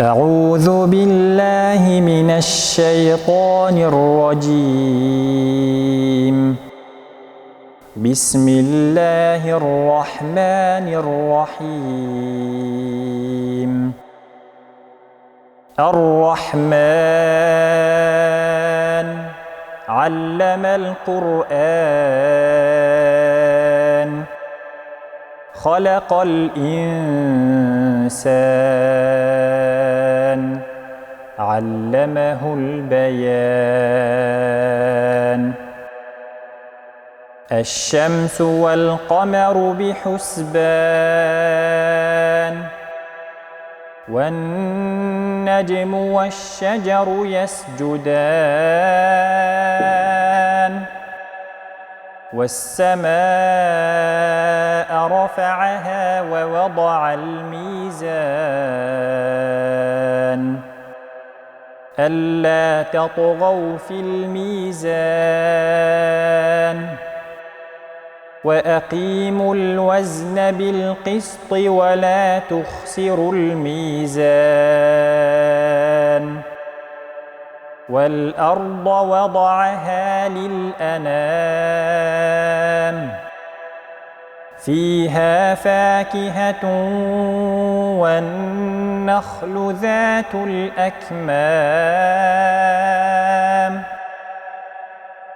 أعوذ بالله من الشيطان الرجيم. بسم الله الرحمن الرحيم. الرحمن علم القرآن خلق الإنسان علمه البيان. الشمس والقمر بحسبان والنجم والشجر يسجدان والسماء رفعها ووضع الميزان ألا تطغوا في الميزان وأقيموا الوزن بالقسط ولا تخسروا الميزان والأرض وضعها للأنام فيها فاكهة والنخل ذات الأكمام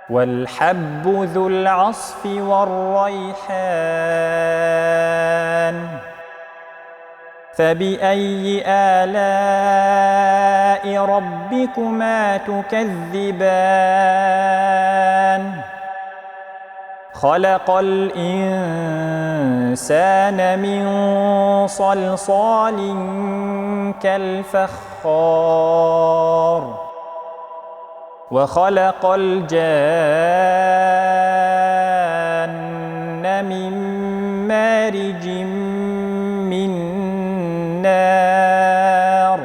والحب ذو العصف والريحان فبأي آلاء ربكما تكذبان خلق الإنسان من صلصال كالفخار وخلق الجان من مارج من نار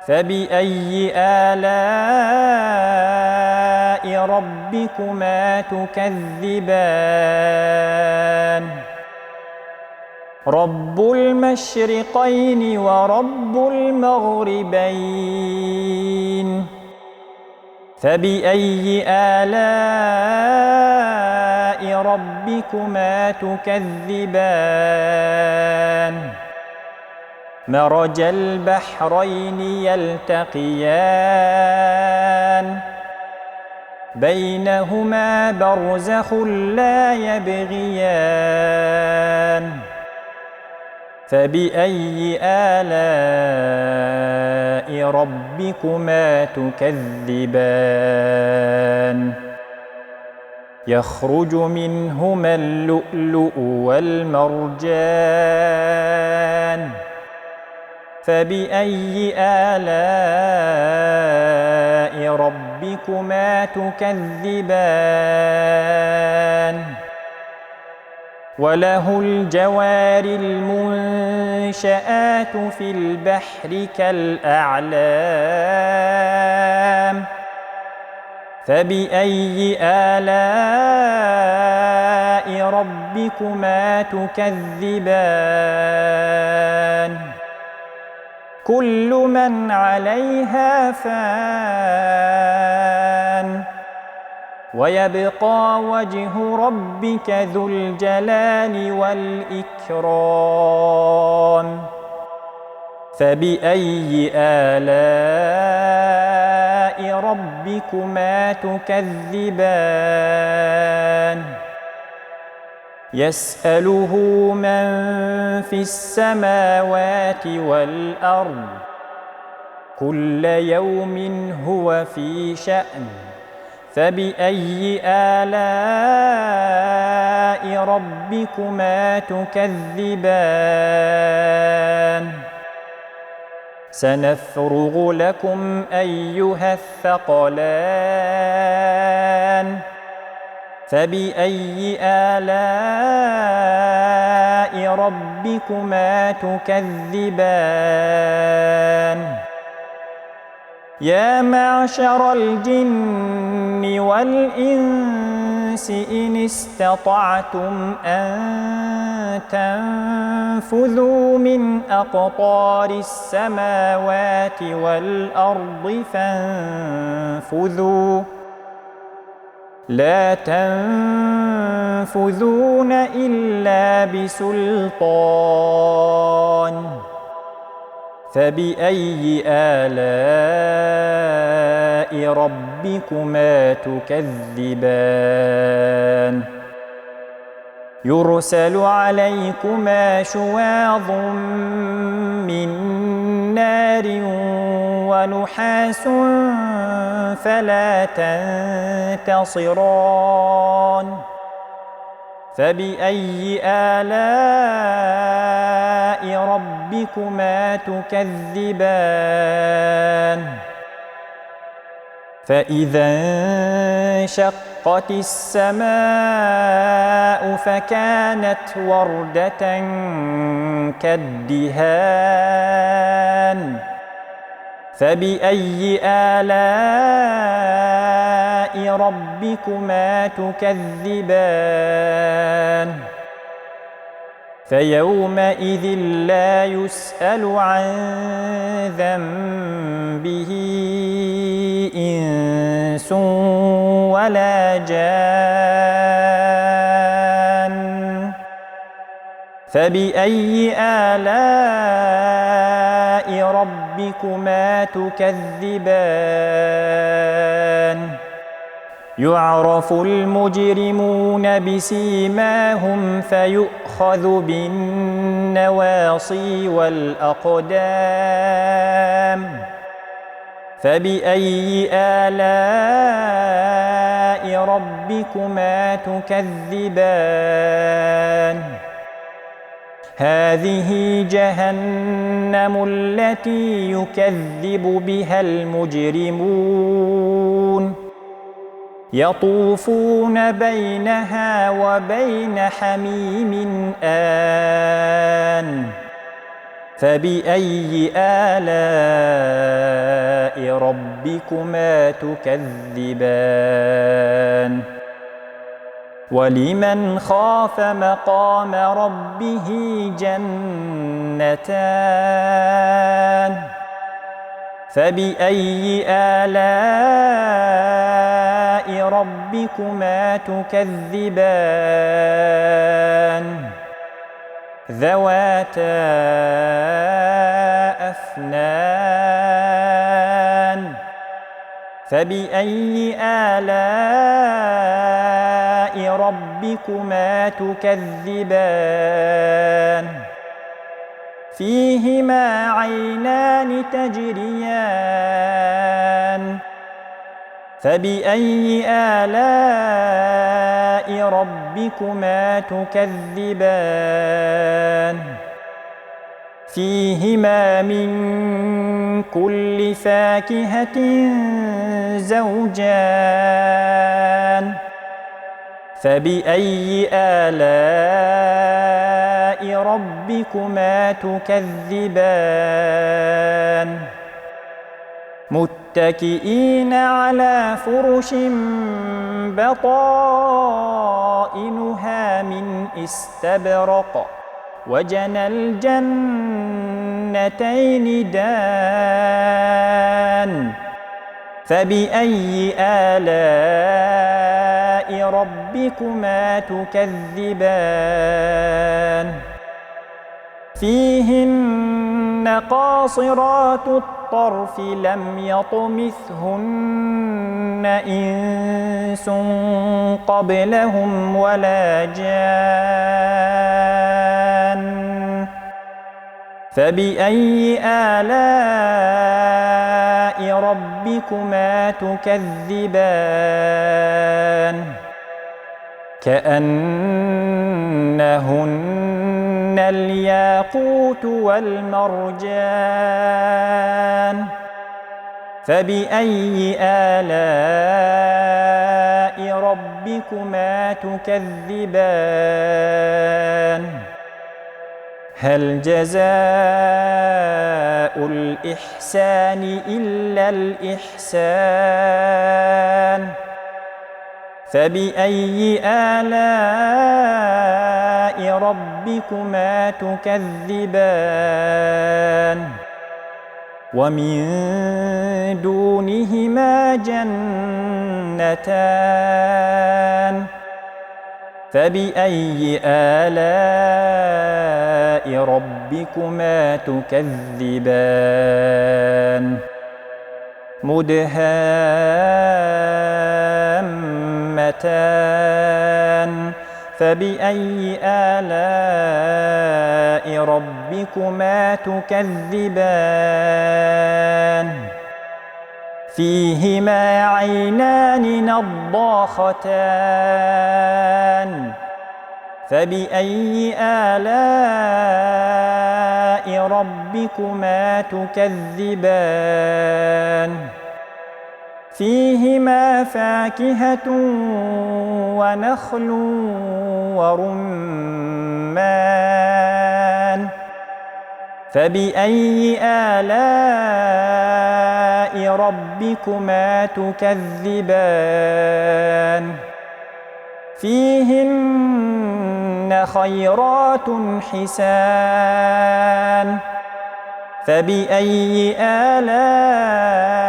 فبأي آلاء ربكما تكذبان رب المشرقين ورب المغربين فبأي آلاء ربكما تكذبان مرج البحرين يلتقيان بينهما برزخ لا يبغيان فبأي آلاء ربكما تكذبان يخرج منهما اللؤلؤ والمرجان فبأي آلاء ربكما تكذبان وله الجوار المنشآت في البحر كالأعلام فبأي آلاء ربكما تكذبان كل من عليها فان ويبقى وجه ربك ذو الجلال والإكرام فبأي آلاء ربكما تكذبان يسأله من في السماوات والأرض كل يوم هو في شأن فبأي آلاء ربكما تكذبان سنفرغ لكم أيها الثقلان فبأي آلاء ربكما تكذبان يا معشر الجن والإنس الإنس إن استطعتم أن تنفذوا من أقطار السماوات والأرض فانفذوا لا تنفذون إلا بسلطان فبأي آلاء ربكما تكذبان يرسل عليكما شواظ من نار ونحاس فلا تنتصران فبأي آلاء ربكما تكذبان فإذا انشقت السماء فكانت وردة كالدهان فبأي آلاء ربكما تكذبان فيومئذ لا يسأل عن ذنبه إنس ولا جان فبأي آلاء ربكما تكذبان يعرف المجرمون بسيماهم فيؤخذ بالنواصي والأقدام فبأي آلاء ربكما تكذبان هذه جهنم التي يكذب بها المجرمون يطوفون بينها وبين حميم آن فبأي آلاء ربكما تكذبان ولمن خاف مقام ربه جنتان فبأي آلاء ربكما تكذبان ذواتا أفنان فبأي آلاء ربكما تكذبان فيهما عينان تجريان فبأي آلاء ربكما تكذبان فيهما من كل فاكهة زوجان فبأي آلاء ربكما تكذبان متكئين على فرش بطائنها من استبرق وجنى الجنتين دان فبأي آلاء ربكما تكذبان فيهن قاصرات الطرف لم يطمثهن إنس قبلهم ولا جان فبأي آلاء ربكما تكذبان كأنهن الياقوت والمرجان فبأي آلاء ربكما تكذبان هل جزاء الإحسان إلا الإحسان فبأي آلاء ربكما تكذبان ومن دونهما جنتان فبأي آلاء ربكما تكذبان مدهامتان فبأي آلاء ربكما تكذبان فيهما عينان نضاختان فبأي آلاء ربكما تكذبان فيهما فاكهة ونخل ورمان فبأي آلاء ربكما تكذبان فيهن خيرات حسان فبأي آلاء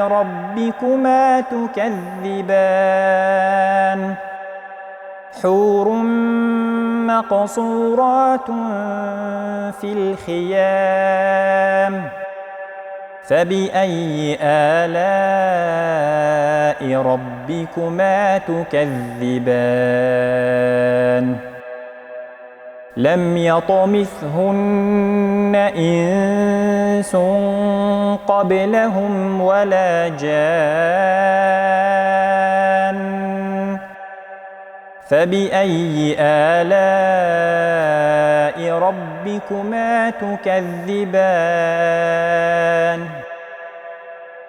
ربكما تكذبان حور مقصورات في الخيام فبأي آلاء ربكما تكذبان لم يطمثهن إنس قبلهم ولا جان فبأي آلاء ربكما تكذبان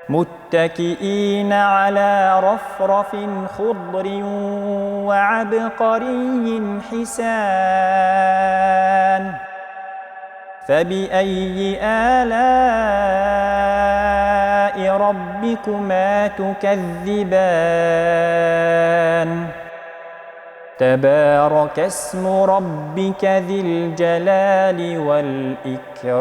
متكئين على رفرف خضر وعبقري حسان فبأي آلاء ربكما تكذبان تبارك اسم ربك ذي الجلال والإكرام